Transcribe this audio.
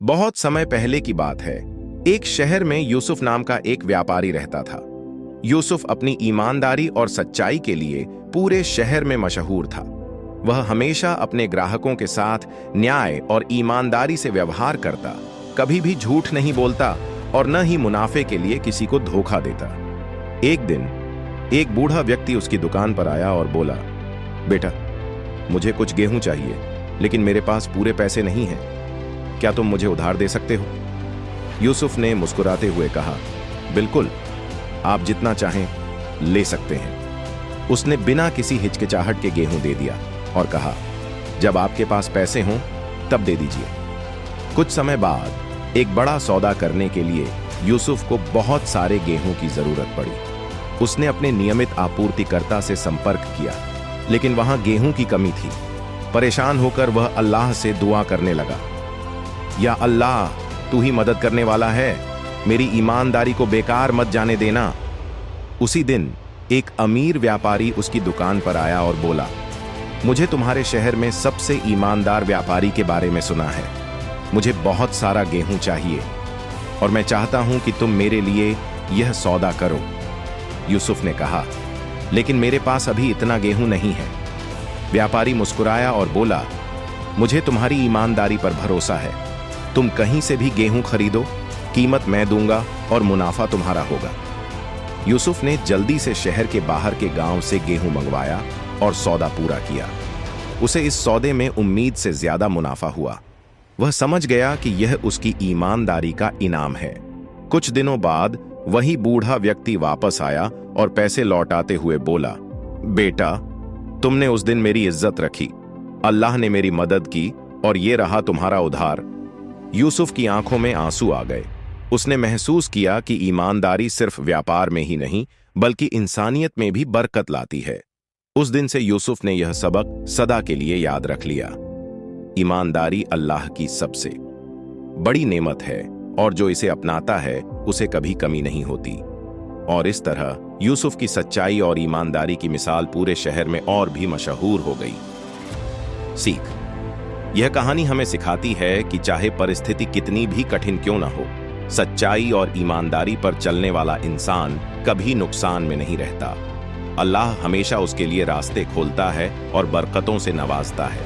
बहुत समय पहले की बात है। एक शहर में यूसुफ नाम का एक व्यापारी रहता था। यूसुफ अपनी ईमानदारी और सच्चाई के लिए पूरे शहर में मशहूर था। वह हमेशा अपने ग्राहकों के साथ न्याय और ईमानदारी से व्यवहार करता, कभी भी झूठ नहीं बोलता और न ही मुनाफे के लिए किसी को धोखा देता। एक दिन एक बूढ़ा व्यक्ति उसकी दुकान पर आया और बोला, बेटा, मुझे कुछ गेहूं चाहिए, लेकिन मेरे पास पूरे पैसे नहीं हैं। क्या तुम मुझे उधार दे सकते हो? यूसुफ ने मुस्कुराते हुए कहा, बिल्कुल, आप जितना चाहें ले सकते हैं। उसने बिना किसी हिचकिचाहट के गेहूं दे दिया और कहा, जब आपके पास पैसे हों तब दे दीजिए। कुछ समय बाद एक बड़ा सौदा करने के लिए यूसुफ को बहुत सारे गेहूं की जरूरत पड़ी। उसने अपने नियमित आपूर्तिकर्ता से संपर्क किया, लेकिन वहां गेहूं की कमी थी। परेशान होकर वह अल्लाह से दुआ करने लगा, या अल्लाह, तू ही मदद करने वाला है, मेरी ईमानदारी को बेकार मत जाने देना। उसी दिन एक अमीर व्यापारी उसकी दुकान पर आया और बोला, मुझे तुम्हारे शहर में सबसे ईमानदार व्यापारी के बारे में सुना है। मुझे बहुत सारा गेहूं चाहिए और मैं चाहता हूं कि तुम मेरे लिए यह सौदा करो। यूसुफ ने कहा, लेकिन मेरे पास अभी इतना गेहूं नहीं है। व्यापारी मुस्कुराया और बोला, मुझे तुम्हारी ईमानदारी पर भरोसा है। तुम कहीं से भी गेहूं खरीदो, कीमत मैं दूंगा और मुनाफा तुम्हारा होगा। यूसुफ ने जल्दी से शहर के बाहर के गांव से गेहूं मंगवाया और सौदा पूरा किया। उसे इस सौदे में उम्मीद से ज्यादा मुनाफा हुआ। वह समझ गया कि यह उसकी ईमानदारी का इनाम है। कुछ दिनों बाद वही बूढ़ा व्यक्ति वापस आया और पैसे लौटाते हुए बोला, बेटा, तुमने उस दिन मेरी इज्जत रखी, अल्लाह ने मेरी मदद की और ये रहा तुम्हारा उधार। यूसुफ की आंखों में आंसू आ गए। उसने महसूस किया कि ईमानदारी सिर्फ व्यापार में ही नहीं, बल्कि इंसानियत में भी बरकत लाती है। उस दिन से यूसुफ ने यह सबक सदा के लिए याद रख लिया। ईमानदारी अल्लाह की सबसे बड़ी नेमत है और जो इसे अपनाता है उसे कभी कमी नहीं होती। और इस तरह यूसुफ की सच्चाई और ईमानदारी की मिसाल पूरे शहर में और भी मशहूर हो गई। सीख: यह कहानी हमें सिखाती है कि चाहे परिस्थिति कितनी भी कठिन क्यों न हो, सच्चाई और ईमानदारी पर चलने वाला इंसान कभी नुकसान में नहीं रहता। अल्लाह हमेशा उसके लिए रास्ते खोलता है और बरकतों से नवाजता है।